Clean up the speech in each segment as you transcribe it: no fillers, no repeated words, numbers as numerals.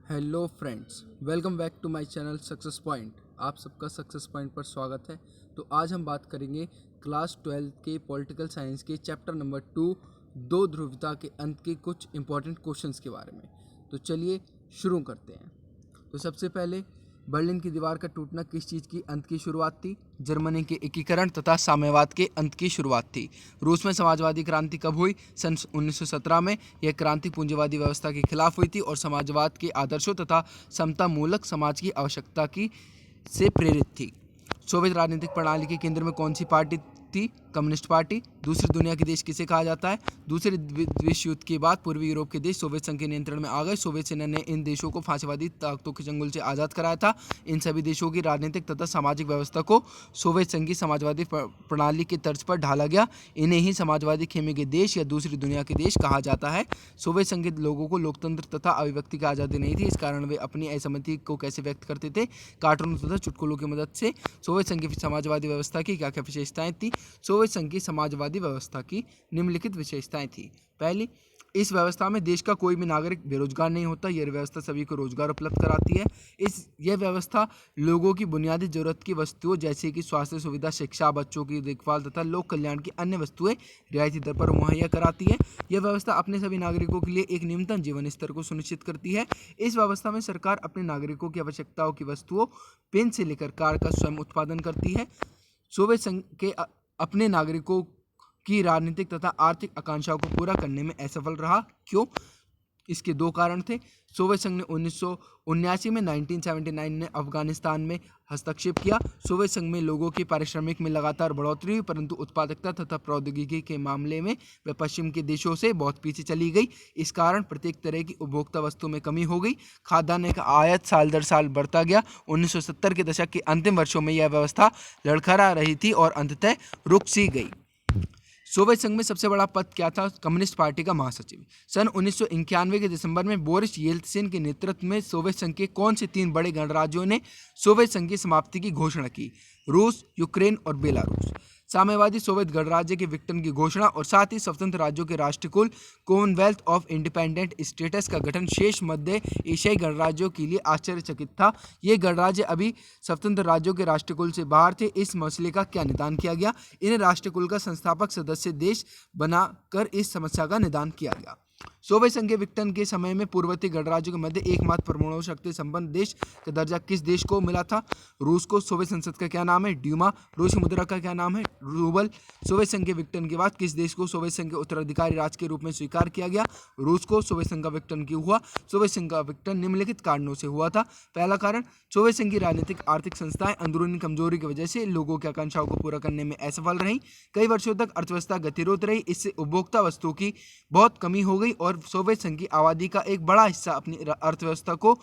Hello friends, welcome back to my channel success point. आप सबका success point पर स्वागत है। तो आज हम बात करेंगे क्लास 12 के पॉलिटिकल साइंस के चैप्टर नंबर 2 दो ध्रुवता के अंत के कुछ इंपॉर्टेंट क्वेश्चंस के बारे में। तो चलिए शुरू करते हैं। तो सबसे पहले, बर्लिन की दीवार का टूटना किस चीज़ की अंत की शुरुआत थी? जर्मनी के एकीकरण तथा साम्यवाद के अंत की शुरुआत थी। रूस में समाजवादी क्रांति कब हुई? सन 1917 में। यह क्रांति पूंजीवादी व्यवस्था के खिलाफ हुई थी और समाजवाद के आदर्शों तथा समता मूलक समाज की आवश्यकता की से प्रेरित थी। सोवियत राजनीतिक प्रणाली के केंद्र में कौन सी पार्टी थी? Communist party. दूसरी दुनिया के देश किसे कहा जाता है? दूसरे विश्व युद्ध के बाद पूर्वी यूरोप के देश सोवियत संघ के नियंत्रण में आ गए। सोवियत सेना ने इन देशों को फांसीवादी ताकतों के चंगुल से आज़ाद कराया था। इन सभी देशों की राजनीतिक तथा सामाजिक व्यवस्था को सोवियत संघ की समाजवादी प्रणाली के तर्ज पर ढाला गया। इन्हें ही समाजवादी खेमे के देश या दूसरी दुनिया के देश कहा जाता है। सोवियत संघ के लोगों को लोकतंत्र तथा अभिव्यक्ति की आज़ादी नहीं थी, इस कारण वे अपनी असहमति को कैसे व्यक्त करते थे? कार्टून तथा चुटकुलों की मदद से। सोवियत संघ की समाजवादी व्यवस्था की क्या क्या विशेषताएं थी? सोवियत संघ की समाजवादी व्यवस्था की निम्नलिखित विशेषताएं थी। पहली, इस व्यवस्था में देश का कोई भी नागरिक बेरोजगार नहीं होता। यह व्यवस्था सभी को रोजगार उपलब्ध कराती है। यह व्यवस्था लोगों की बुनियादी जरूरत की वस्तुओं जैसे कि स्वास्थ्य सुविधा, शिक्षा, बच्चों की देखभाल तथा लोक कल्याण की अन्य वस्तुएं रियायती दर पर मुहैया कराती है। यह व्यवस्था अपने सभी नागरिकों के लिए एक न्यूनतम जीवन स्तर को सुनिश्चित करती है। इस व्यवस्था में सरकार अपने नागरिकों की आवश्यकताओं की वस्तुओं, पेन से लेकर कार का स्वयं उत्पादन करती है। सोवियत संघ के अपने नागरिकों की राजनीतिक तथा आर्थिक आकांक्षाओं को पूरा करने में असफल रहा। क्यों? इसके दो कारण थे। सोवियत संघ ने 1979 में 1979 ने अफगानिस्तान में हस्तक्षेप किया। सोवियत संघ में लोगों के पारिश्रमिक में लगातार बढ़ोतरी हुई, परंतु उत्पादकता तथा प्रौद्योगिकी के मामले में वह पश्चिम के देशों से बहुत पीछे चली गई। इस कारण प्रत्येक तरह की उपभोक्ता वस्तु में कमी हो गई। खाद्यान्न का आयात साल दर साल बढ़ता गया। 1970 के दशक के अंतिम वर्षों में यह व्यवस्था लड़खड़ा रही थी और अंततः रुक सी गई। सोवियत संघ में सबसे बड़ा पद क्या था? कम्युनिस्ट पार्टी का महासचिव। सन 1991 के दिसंबर में बोरिस येल्त्सिन के नेतृत्व में सोवियत संघ के कौन से तीन बड़े गणराज्यों ने सोवियत संघ की समाप्ति की घोषणा की? रूस, यूक्रेन और बेलारूस। साम्यवादी सोवियत गणराज्य के विघटन की घोषणा और साथ ही स्वतंत्र राज्यों के राष्ट्रकुल कॉमनवेल्थ ऑफ इंडिपेंडेंट स्टेट्स का गठन शेष मध्य एशियाई गणराज्यों के लिए आश्चर्यचकित था। ये गणराज्य अभी स्वतंत्र राज्यों के राष्ट्रकुल से बाहर थे। इस मसले का क्या निदान किया गया? इन्हें राष्ट्रकुल का संस्थापक सदस्य देश बनाकर इस समस्या का निदान किया गया। सोवियत संघ के विघटन के समय में पूर्ववर्ती गणराज्यों के मध्य एकमात्र परमाणु शक्ति संपन्न देश का दर्जा किस देश को मिला था? रूस को। सोवियत संसद का क्या नाम है? ड्यूमा। रूस की मुद्रा का क्या नाम है? रूबल। सोवियत संघ के विघटन के बाद किस देश को सोवियत संघ के उत्तराधिकारी राज्य के रूप में स्वीकार किया गया? रूस को। सोवियत संघ का विघटन क्यों हुआ? सोवियत संघ का विघटन निम्नलिखित कारणों से हुआ था। पहला कारण, सोवियत संघ की राजनीतिक आर्थिक संस्थाएं अंदरूनी कमजोरी की वजह से लोगों की आकांक्षाओं को पूरा करने में असफल रहीं। कई वर्षों तक अर्थव्यवस्था गतिरोध रही। इससे उपभोक्ता वस्तुओं की बहुत कमी हो गई और सोवियत संघ की आबादी का एक बड़ा हिस्सा अपनी अर्थव्यवस्था को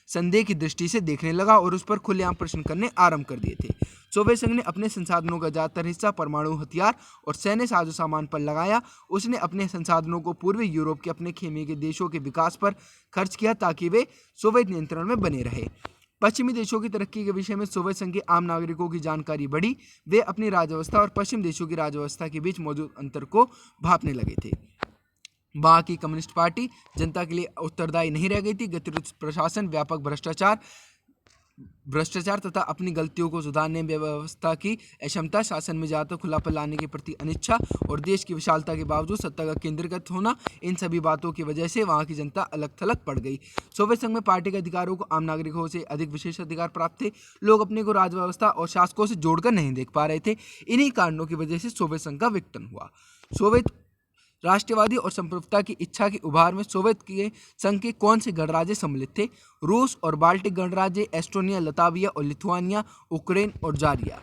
संदेह की दृष्टि से देखने लगा और उस पर खुलेआम प्रश्न करने आरंभ कर दिए थे। सोवियत संघ ने अपने संसाधनों का ज्यादातर हिस्सा परमाणु हथियार और सैन्य साजो सामान पर लगाया। उसने अपने संसाधनों को पूर्वी यूरोप के अपने खेमे के देशों के विकास पर खर्च किया ताकि वे सोवियत नियंत्रण में बने रहे। पश्चिमी देशों की तरक्की के विषय में सोवियत संघ के आम नागरिकों की जानकारी बढ़ी। वे अपनी राज्यव्यवस्था और पश्चिम देशों की राज्यव्यवस्था के बीच मौजूद अंतर को भांपने लगे थे। वहाँ की कम्युनिस्ट पार्टी जनता के लिए उत्तरदायी नहीं रह गई थी। गतिरोध प्रशासन, व्यापक भ्रष्टाचार तथा अपनी गलतियों को सुधारने में व्यवस्था की अक्षमता, शासन में ज्यादा खुलापन लाने के प्रति अनिच्छा और देश की विशालता के बावजूद सत्ता का केंद्रीकृत होना, इन सभी बातों की वजह से वहाँ की जनता अलग थलग पड़ गई। सोवियत संघ में पार्टी के अधिकारों को आम नागरिकों से अधिक विशेष अधिकार प्राप्त थे। लोग अपने को राजव्यवस्था और शासकों से जोड़कर नहीं देख पा रहे थे। इन्हीं कारणों की वजह से सोवियत संघ का विघटन हुआ। सोवियत राष्ट्रवादी और संप्रभुता की इच्छा के उभार में सोवियत के संघ के कौन से गणराज्य सम्मिलित थे? रूस और बाल्टिक गणराज्य, एस्टोनिया, लताविया और लिथुआनिया, यूक्रेन और जार्जिया।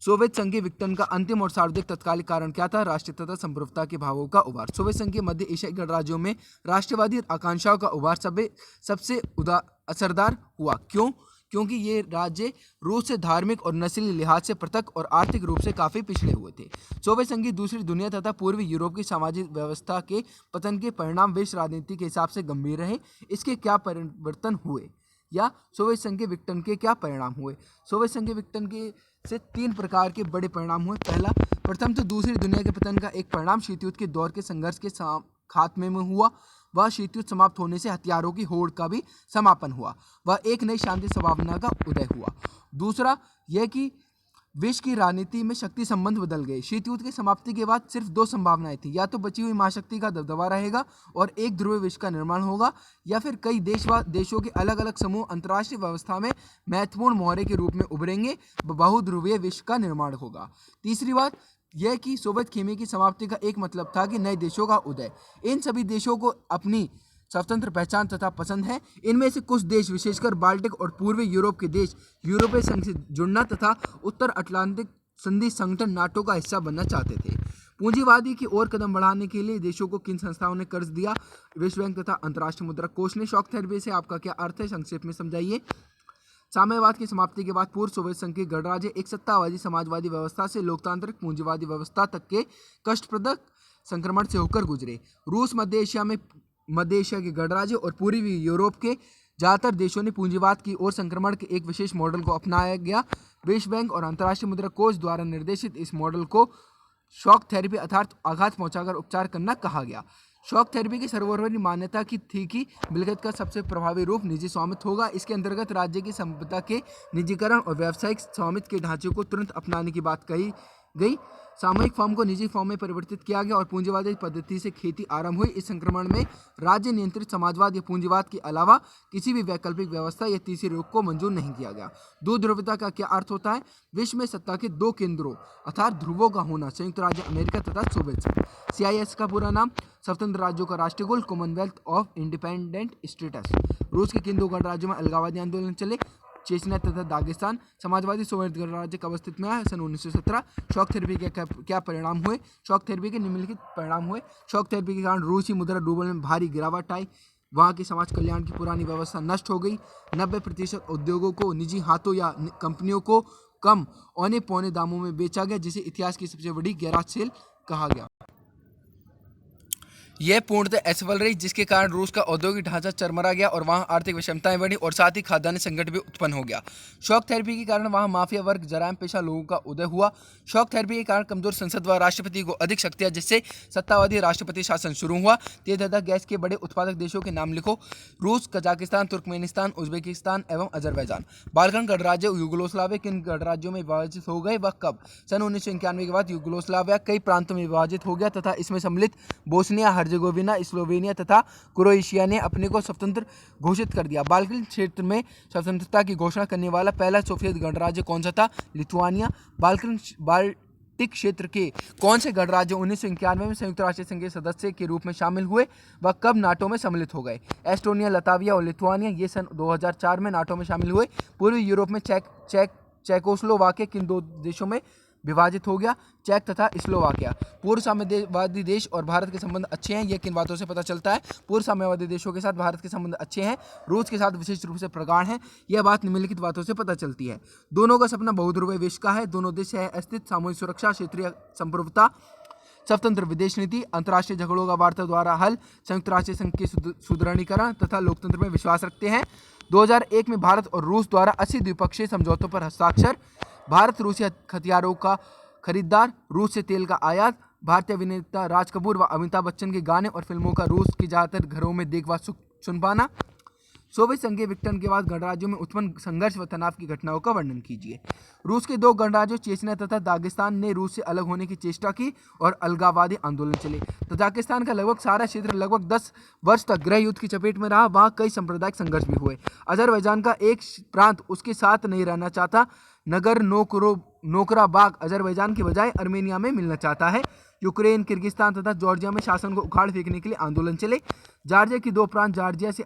सोवियत संघ के विघटन का अंतिम और सार्वजनिक तत्कालिक कारण क्या था? राष्ट्रीय तथा संप्रभुता के भावों का उभार। सोवियत संघ के मध्य एशियाई गणराज्यों में राष्ट्रवादी आकांक्षाओं का उभार सबसे असरदार हुआ। क्यों? क्योंकि ये राज्य रूस से धार्मिक और नस्ली लिहाज से पृथक और आर्थिक रूप से काफ़ी पिछड़े हुए थे। सोवियत संघ की दूसरी दुनिया तथा पूर्वी यूरोप की सामाजिक व्यवस्था के पतन के परिणाम विश्व राजनीति के हिसाब से गंभीर रहे। इसके क्या परिवर्तन हुए या सोवियत संघ के विघटन के क्या परिणाम हुए? सोवियत संघ के विघटन के से तीन प्रकार के बड़े परिणाम हुए। प्रथम तो दूसरी दुनिया के पतन का एक परिणाम शीत युद्ध के दौर के संघर्ष के खात्मे में हुआ। वह शीत युद्ध समाप्त होने से हथियारों की होड़ का भी समापन हुआ। वह एक नई शांति संभावना का उदय हुआ। दूसरा यह कि विश्व की राजनीति में शक्ति संबंध बदल गए। शीत युद्ध की समाप्ति के बाद सिर्फ दो संभावनाएं थी, या तो बची हुई महाशक्ति का दबदबा रहेगा और एक ध्रुवीय विश्व का निर्माण होगा, या फिर कई देशों के अलग अलग समूह अंतर्राष्ट्रीय व्यवस्था में महत्वपूर्ण मोहरे के रूप में उभरेंगे, बहुध्रुवीय विश्व का निर्माण होगा। तीसरी बात यह कि सोवियत खेमे की समाप्ति का एक मतलब था कि नए देशों का उदय। इन सभी देशों को अपनी स्वतंत्र पहचान तथा पसंद है। इनमें से कुछ देश, विशेषकर बाल्टिक और पूर्वी यूरोप के देश, यूरोपीय संघ से जुड़ना तथा उत्तर अटलांटिक संधि संगठन नाटो का हिस्सा बनना चाहते थे। पूंजीवादी की ओर कदम बढ़ाने के लिए देशों को किन संस्थाओं ने कर्ज दिया? विश्व बैंक तथा अंतर्राष्ट्रीय मुद्रा कोष ने। शॉक थेरेपी से आपका क्या अर्थ है, संक्षेप में समझाइए। साम्यवाद की समाप्ति के बाद पूर्व सोवियत संघ के गणराज्य एक सत्तावादी समाजवादी व्यवस्था से लोकतांत्रिक पूंजीवादी व्यवस्था तक के कष्टप्रद संक्रमण से होकर गुजरे। रूस, मध्य एशिया के गणराज्य और पूर्वी यूरोप के ज्यादातर देशों ने पूंजीवाद की ओर संक्रमण के एक विशेष मॉडल को अपनाया गया। विश्व बैंक और अंतर्राष्ट्रीय मुद्रा कोष द्वारा निर्देशित इस मॉडल को शॉक थेरेपी अर्थात आघात पहुंचाकर उपचार करना कहा गया। शॉक थेरेपी की सर्वोपरि मान्यता की थी कि मिलकत का सबसे प्रभावी रूप निजी स्वामित्व होगा। इसके अंतर्गत राज्य की संपदा के निजीकरण और व्यावसायिक स्वामित्व के ढांचे को तुरंत अपनाने की बात कही गई। सामूहिक फॉर्म को निजी फॉर्म में परिवर्तित किया गया और पूंजीवादी पद्धति से खेती आरंभ हुई। इस संक्रमण में राज्य नियंत्रित समाजवाद या पूंजीवाद के अलावा किसी भी वैकल्पिक व्यवस्था या तीसरे रूप को मंजूर नहीं किया गया। दो ध्रुवता का क्या अर्थ होता है? विश्व में सत्ता के दो केंद्रों अर्थात ध्रुवों का होना, संयुक्त राज्य अमेरिका तथा सोवियत संघ। CIS का पूरा नाम स्वतंत्र राज्यों का राष्ट्रकुल, कॉमनवेल्थ ऑफ इंडिपेंडेंट स्टेट्स। रूस के किन दो गणराज्यों में अलगाववादी आंदोलन चले? चेचन्या तथा दागिस्तान। समाजवादी सोवियत गणराज्य कब अस्तित्व में आया? सन 1917। शॉक थेरेपी के क्या परिणाम हुए? शॉक थेरेपी के निम्नलिखित परिणाम हुए। शॉक थेरेपी के कारण रूसी मुद्रा रूबल में भारी गिरावट आई। वहाँ की समाज कल्याण की पुरानी व्यवस्था नष्ट हो गई। 90% उद्योगों को निजी हाथों या कंपनियों को कम औने पौने दामों में बेचा गया, जिसे इतिहास की सबसे बड़ी गैराज सेल कहा गया। यह पूर्णतः असफल रही, जिसके कारण रूस का औद्योगिक ढांचा चरमरा गया और वहां आर्थिक विषमताएं बढ़ी और साथ ही खाद्यान्न संकट भी उत्पन्न हो गया। शॉक थेरेपी के कारण वहां माफिया वर्ग, जराइम पेशा लोगों का उदय हुआ। शॉक थेरेपी के कारण कमजोर संसद व राष्ट्रपति को अधिक शक्तियां, जिससे सत्तावादी राष्ट्रपति शासन शुरू हुआ। तेज गैस के बड़े उत्पादक देशों के नाम लिखो। रूस, कजाकिस्तान, तुर्कमेनिस्तान, उज्बेकिस्तान एवं अजरबैजान। बाल्कन गणराज्य यूगोस्लाविया किन गणराज्यों में विभाजित हो गए? वह कब? सन 1991 के बाद यूगोस्लाविया कई प्रांतों में विभाजित हो गया तथा इसमें सम्मिलित बोस्निया हर्जेगोविना, स्लोवेनिया तथा क्रोएशिया ने अपने को स्वतंत्र घोषित कर दिया। बाल्कन क्षेत्र में स्वतंत्रता की घोषणा करने वाला पहला सोवियत गणराज्य कौन सा था? लिथुआनिया। बाल्टिक क्षेत्र के कौन से गणराज्य 1991 में संयुक्त राष्ट्र संघ के सदस्य के रूप में शामिल हुए? वह कब नाटो में सम्मिलित हो गए? एस्टोनिया, लताविया और लिथुआनिया ये सन 2004 में नाटो में शामिल हुए। पूर्वी यूरोप में चेकोस्लोवाकिया किन दो देशों में विभाजित हो गया? चेक तथा स्लोवाकिया। पूर्व साम्यवादी देश और भारत के संबंध अच्छे हैं, यह किन बातों से पता चलता है? पूर्व साम्यवादी देशों के साथ भारत के संबंध अच्छे हैं, रूस के साथ विशेष रूप से प्रगाढ़ हैं, यह बात निम्नलिखित बातों से पता चलती है। दोनों का सपना बहुध्रुवीय विश्व का है। दोनों देश है अस्तित्व, सामूहिक सुरक्षा, क्षेत्रीय संप्रभुता, स्वतंत्र विदेश नीति, अंतर्राष्ट्रीय झगड़ों का वार्ता द्वारा हल, संयुक्त राष्ट्र संघ के सुदृढ़ीकरण तथा लोकतंत्र में विश्वास रखते हैं। 2001 में भारत और रूस द्वारा 80 द्विपक्षीय समझौतों पर हस्ताक्षर। भारत रूसी हथियारों का खरीदार, रूस से तेल का आयात। भारतीय अभिनेता राज कपूर व अमिताभ बच्चन के गाने और फिल्मों का रूस के ज्यादातर घरों में देखभाल सुन पाना। सोवियत संघ के विघटन के बाद गणराज्यों में उत्पन्न संघर्ष व तनाव की घटनाओं का वर्णन कीजिए। रूस के दो गणराज्यों चेचन्या तथा दागिस्तान ने रूस से अलग होने की चेष्टा की और अलगाववादी आंदोलन चले। तजाकिस्तान का लगभग सारा क्षेत्र लगभग 10 वर्ष तक गृह युद्ध की चपेट में रहा। वहाँ कई सांप्रदायिक संघर्ष भी हुए। अजरबैजान का एक प्रांत उसके साथ नहीं रहना चाहता। नगर नोकराबाग अजरबैजान की बजाय अर्मेनिया में मिलना चाहता है। यूक्रेन, किर्गिस्तान तथा जॉर्जिया में शासन को उखाड़ फेंकने के लिए आंदोलन चले। जॉर्जिया की दो प्रांत जॉर्जिया से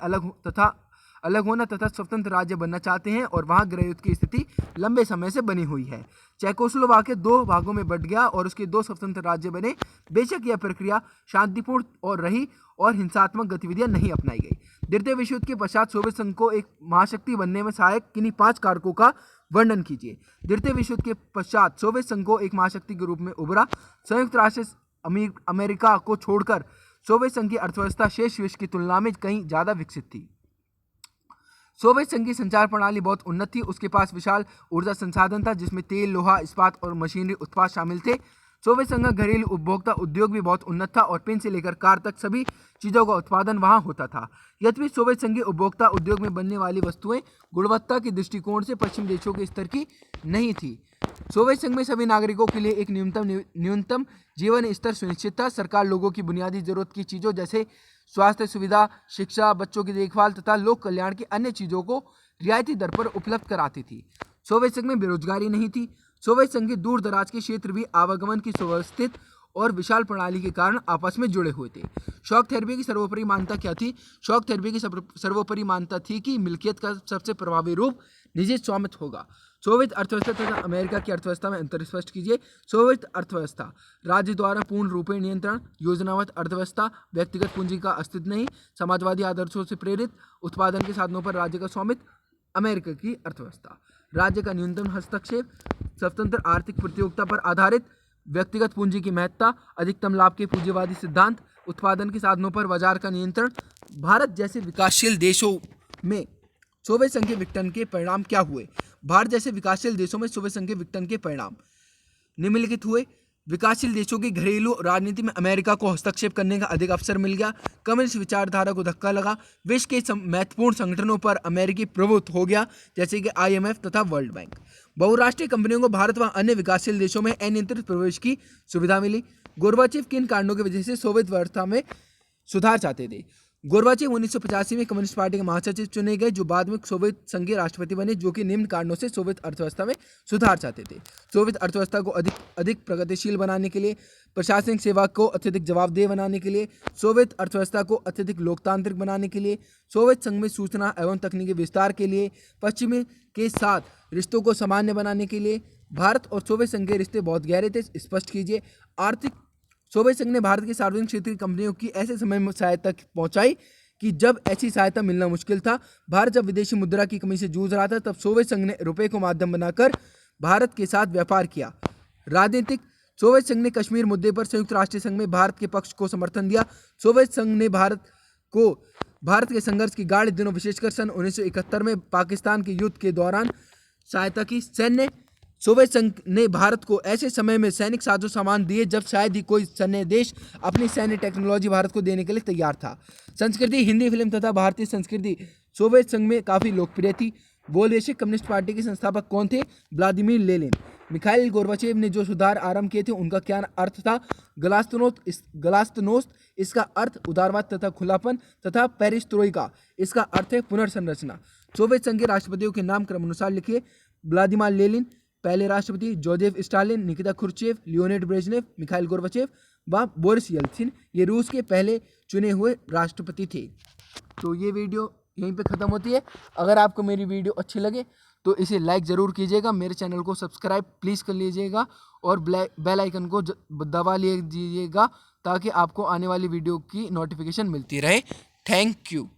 अलग होना तथा स्वतंत्र राज्य बनना चाहते हैं और वहां गृहयुद्ध की स्थिति लंबे समय से बनी हुई है। चेकोस्लोवाकिया दो भागों में बंट गया और उसके दो स्वतंत्र राज्य बने। बेशक यह प्रक्रिया शांतिपूर्ण और रही और हिंसात्मक गतिविधियां नहीं अपनाई गई। द्वितीय विश्व युद्ध के पश्चात सोवियत संघ को एक महाशक्ति बनने में सहायक किन्हीं 5 कारकों का वर्णन कीजिए। द्वितीय विश्व युद्ध के पश्चात सोवियत संघ को एक महाशक्ति के रूप में उभरा। संयुक्त राष्ट्र अमेरिका को छोड़कर सोवियत संघ की अर्थव्यवस्था शेष विश्व की तुलना में कहीं ज्यादा विकसित थी। सोवियत संघ की संचार प्रणाली बहुत उन्नत थी। उसके पास विशाल ऊर्जा संसाधन था, जिसमें तेल, लोहा, इस्पात और मशीनरी उत्पाद शामिल थे। सोवियत संघ का घरेलू उपभोक्ता उद्योग भी बहुत उन्नत था और पेन से लेकर कार तक सभी चीजों का उत्पादन वहां होता था। यद्यपि सोवियत संघ के उपभोक्ता उद्योग में बनने वाली वस्तुएं गुणवत्ता के दृष्टिकोण से पश्चिमी देशों के स्तर की नहीं थी। सोवियत संघ में सभी नागरिकों के लिए एक न्यूनतम जीवन स्तर सुनिश्चित था। सरकार लोगों की बुनियादी जरूरत की चीजों जैसे स्वास्थ्य सुविधा, शिक्षा, बच्चों की देखभाल तथा लोक कल्याण की अन्य चीजों को रियायती दर पर उपलब्ध कराती थी। सोवियत संघ में बेरोजगारी नहीं थी। सोवियत संघ के दूर दराज के क्षेत्र भी आवागमन की सुव्यवस्थित और विशाल प्रणाली के कारण आपस में जुड़े हुए थे। शॉक थेरेपी की सर्वोपरि मान्यता क्या थी? शॉक थेरेपी की सर्वोपरि मान्यता थी कि मिल्कियत का सबसे प्रभावी रूप निजी स्वामित्व होगा। सोवियत अर्थव्यवस्था तथा अमेरिका की अर्थव्यवस्था में अंतर स्पष्ट कीजिए। सोवियत अर्थव्यवस्था राज्य द्वारा पूर्ण रूप से नियंत्रण, योजनाबद्ध अर्थव्यवस्था, व्यक्तिगत पूंजी का अस्तित्व नहीं, समाजवादी आदर्शों से प्रेरित, उत्पादन के साधनों पर राज्य का स्वामित्व। अमेरिका की अर्थव्यवस्था राज्य का न्यूनतम हस्तक्षेप, स्वतंत्र आर्थिक प्रतियोगिता पर आधारित, व्यक्तिगत पूंजी की महत्ता, अधिकतम लाभ के पूंजीवादी सिद्धांत, उत्पादन के साधनों पर बाजार का नियंत्रण। भारत जैसे विकासशील देशों में सोवियत संघ के विघटन के परिणाम क्या हुए? भारत जैसे विकासशील देशों में सोवियत संघ के विघटन के परिणाम निम्नलिखित हुए। विकासशील देशों की घरेलू राजनीति में अमेरिका को हस्तक्षेप करने का अधिक अवसर मिल गया। कम्युनिस्ट विचारधारा को धक्का लगा। विश्व के महत्वपूर्ण संगठनों पर अमेरिकी प्रभुत्व हो गया, जैसे कि IMF तथा वर्ल्ड बैंक। बहुराष्ट्रीय कंपनियों को भारत व अन्य विकासशील देशों में अनियंत्रित प्रवेश की सुविधा मिली। गोर्बाचेव किन कारणों की वजह से सोवियत व्यवस्था में सुधार चाहते थे? गोर्बाचेव 1985 में कम्युनिस्ट पार्टी के महासचिव चुने गए, जो बाद में सोवियत संघ के राष्ट्रपति बने, जो कि निम्न कारणों से सोवियत अर्थव्यवस्था में सुधार चाहते थे। सोवियत अर्थव्यवस्था को अधिक प्रगतिशील बनाने के लिए, प्रशासनिक सेवा को अत्यधिक जवाबदेह बनाने के लिए, सोवियत अर्थव्यवस्था को अत्यधिक लोकतांत्रिक बनाने के लिए, सोवियत संघ में सूचना एवं तकनीकी विस्तार के लिए, पश्चिमी के साथ रिश्तों को सामान्य बनाने के लिए। भारत और सोवियत संघ के रिश्ते बहुत गहरे थे, स्पष्ट कीजिए। आर्थिक सोवियत संघ ने भारत की सार्वजनिक क्षेत्र की कंपनियों की ऐसे समय में सहायता पहुंचाई कि जब ऐसी सहायता मिलना मुश्किल था। भारत जब विदेशी मुद्रा की कमी से जूझ रहा था, तब सोवियत संघ ने रुपए को माध्यम बनाकर भारत के साथ व्यापार किया। राजनीतिक सोवियत संघ ने कश्मीर मुद्दे पर संयुक्त राष्ट्र संघ में भारत के पक्ष को समर्थन दिया। सोवियत संघ ने भारत के संघर्ष की गाढ़ दिनों, विशेषकर सन 1971 में पाकिस्तान के युद्ध के दौरान सहायता की। सोवियत संघ ने भारत को ऐसे समय में सैनिक साजो सामान दिए जब शायद ही कोई सैन्य देश अपनी सैन्य टेक्नोलॉजी भारत को देने के लिए तैयार था। संस्कृति, हिंदी फिल्म तथा भारतीय संस्कृति सोवियत संघ में काफ़ी लोकप्रिय थी। बोल्शेविक कम्युनिस्ट पार्टी के संस्थापक कौन थे? Vladimir Lenin. मिखाइल गोर्बाचेव ने जो सुधार आरंभ किए थे, उनका क्या अर्थ था? गलास्तनोस्त, इसका अर्थ उदारवाद तथा खुलापन, तथा पेरिस्ट्रोइका, इसका अर्थ है पुनर्संरचना। सोवियत संघ के राष्ट्रपतियों के नाम क्रमानुसार लिखिए। व्लादिमीर लेनिन पहले राष्ट्रपति, Joseph Stalin, Nikita Khrushchev, Leonid Brezhnev, Mikhail Gorbachev व बोरिस येल्त्सिन, ये रूस के पहले चुने हुए राष्ट्रपति थे। तो ये वीडियो यहीं पे ख़त्म होती है। अगर आपको मेरी वीडियो अच्छी लगे तो इसे लाइक ज़रूर कीजिएगा, मेरे चैनल को सब्सक्राइब प्लीज़ कर लीजिएगा और बेल आइकन को दबा लीजिएगा ताकि आपको आने वाली वीडियो की नोटिफिकेशन मिलती रहे। Thank you.